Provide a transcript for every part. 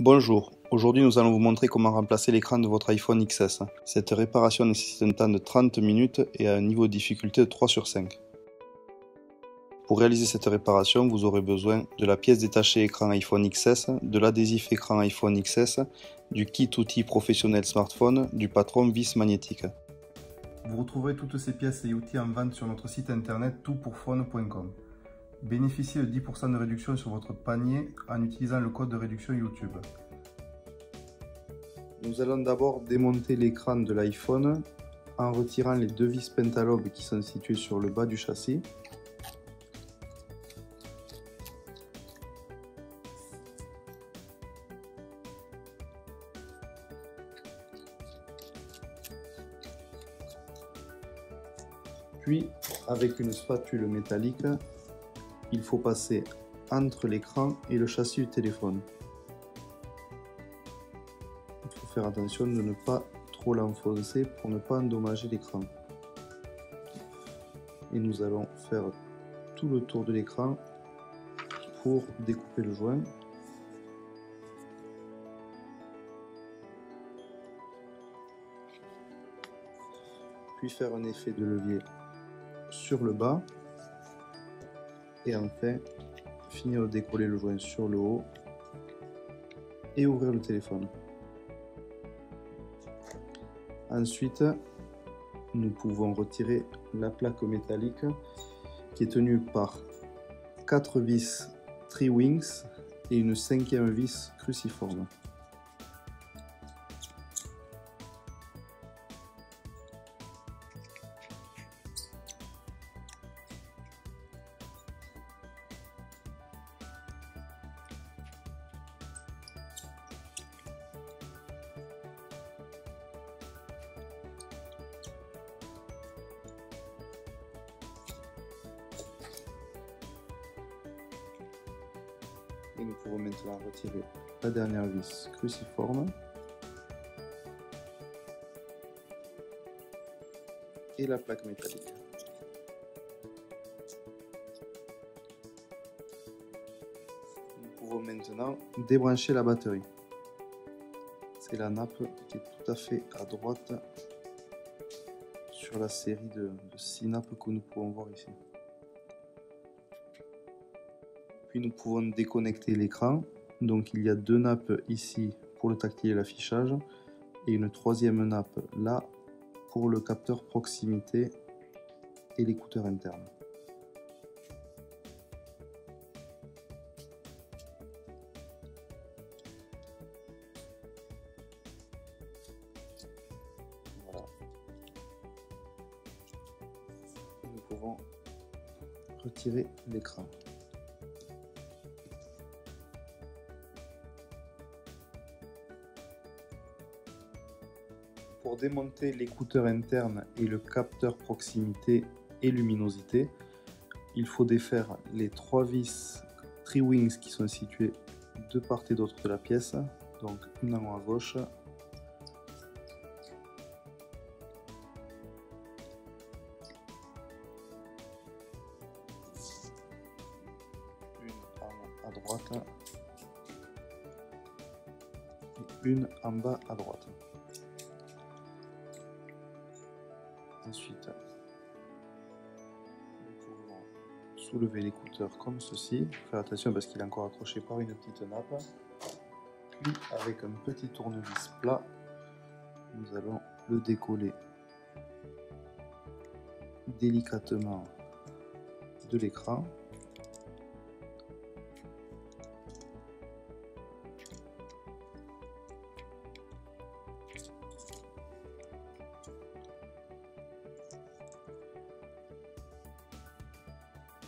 Bonjour, aujourd'hui nous allons vous montrer comment remplacer l'écran de votre iPhone XS. Cette réparation nécessite un temps de 30 minutes et a un niveau de difficulté de 3 sur 5. Pour réaliser cette réparation, vous aurez besoin de la pièce détachée écran iPhone XS, de l'adhésif écran iPhone XS, du kit outils professionnel smartphone, du patron vis magnétique. Vous retrouverez toutes ces pièces et outils en vente sur notre site internet toutpourphone.com. Bénéficiez de 10% de réduction sur votre panier en utilisant le code de réduction YouTube. Nous allons d'abord démonter l'écran de l'iPhone en retirant les deux vis pentalobes qui sont situées sur le bas du châssis. Puis, avec une spatule métallique, il faut passer entre l'écran et le châssis du téléphone. Il faut faire attention de ne pas trop l'enfoncer pour ne pas endommager l'écran. Et nous allons faire tout le tour de l'écran pour découper le joint. Puis faire un effet de levier sur le bas. Et enfin, finir de décoller le joint sur le haut et ouvrir le téléphone. Ensuite, nous pouvons retirer la plaque métallique qui est tenue par 4 vis Tri-Wings et une 5e vis cruciforme. Et nous pouvons maintenant retirer la dernière vis cruciforme et la plaque métallique. Nous pouvons maintenant débrancher la batterie. C'est la nappe qui est tout à fait à droite sur la série de 6 nappes que nous pouvons voir ici. Puis nous pouvons déconnecter l'écran. Donc il y a 2 nappes ici pour le tactile et l'affichage et une 3e nappe là pour le capteur proximité et l'écouteur interne. Voilà. Et nous pouvons retirer l'écran. Pour démonter l'écouteur interne et le capteur proximité et luminosité, il faut défaire les 3 vis Tri-Wings qui sont situées de part et d'autre de la pièce, donc une en haut à gauche, une en haut à droite et une en bas à droite. Ensuite, nous pouvons soulever l'écouteur comme ceci. Faire attention parce qu'il est encore accroché par une petite nappe. Puis, avec un petit tournevis plat, nous allons le décoller délicatement de l'écran.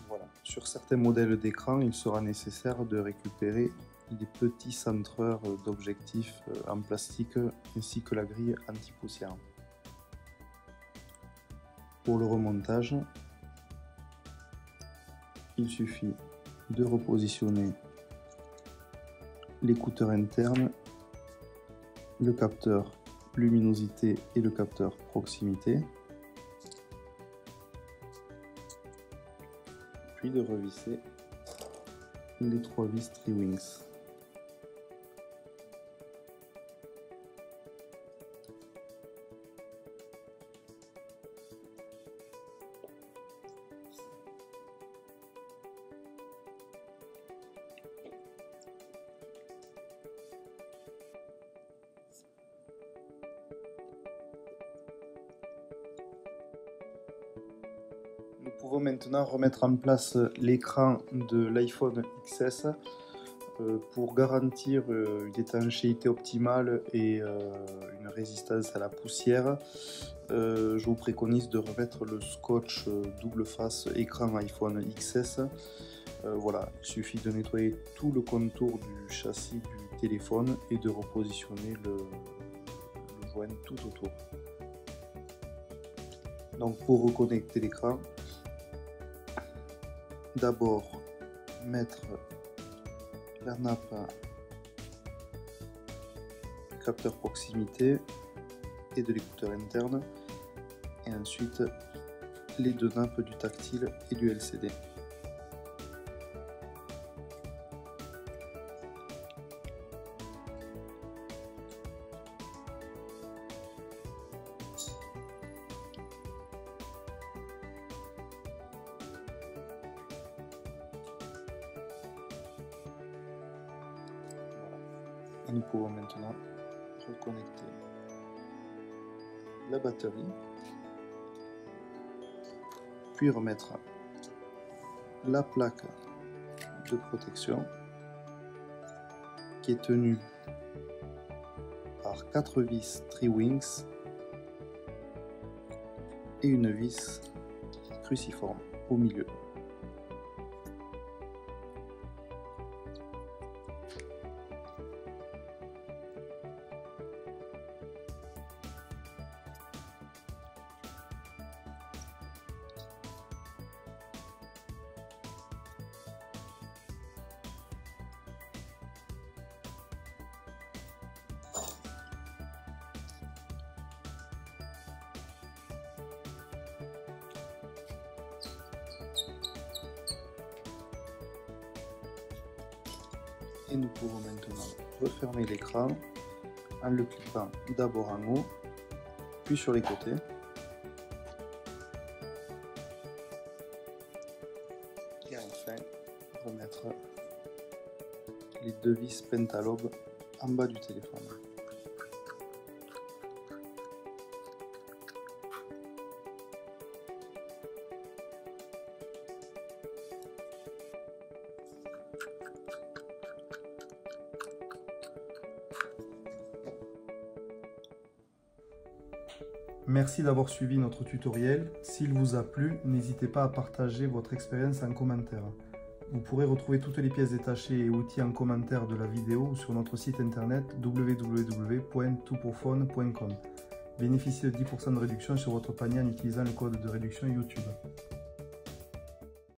Voilà. Sur certains modèles d'écran, il sera nécessaire de récupérer les petits centreurs d'objectifs en plastique ainsi que la grille anti-poussière. Pour le remontage, il suffit de repositionner l'écouteur interne, le capteur luminosité et le capteur proximité. Puis de revisser les 3 vis Tri-Wings. pouvons maintenant remettre en place l'écran de l'iPhone XS pour garantir une étanchéité optimale et une résistance à la poussière. Je vous préconise de remettre le scotch double face écran iPhone XS. Voilà, il suffit de nettoyer tout le contour du châssis du téléphone et de repositionner le joint tout autour. Donc pour reconnecter l'écran, d'abord mettre la nappe capteur proximité et de l'écouteur interne, et ensuite les deux nappes du tactile et du LCD. Et nous pouvons maintenant reconnecter la batterie, puis remettre la plaque de protection qui est tenue par 4 vis Tri-Wings et une vis cruciforme au milieu. Et nous pouvons maintenant refermer l'écran en le clipant d'abord en haut, puis sur les côtés. Et enfin, remettre les deux vis Pentalobe en bas du téléphone. Merci d'avoir suivi notre tutoriel. S'il vous a plu, n'hésitez pas à partager votre expérience en commentaire. Vous pourrez retrouver toutes les pièces détachées et outils en commentaire de la vidéo ou sur notre site internet www.toutpourphone.com. Bénéficiez de 10% de réduction sur votre panier en utilisant le code de réduction YouTube.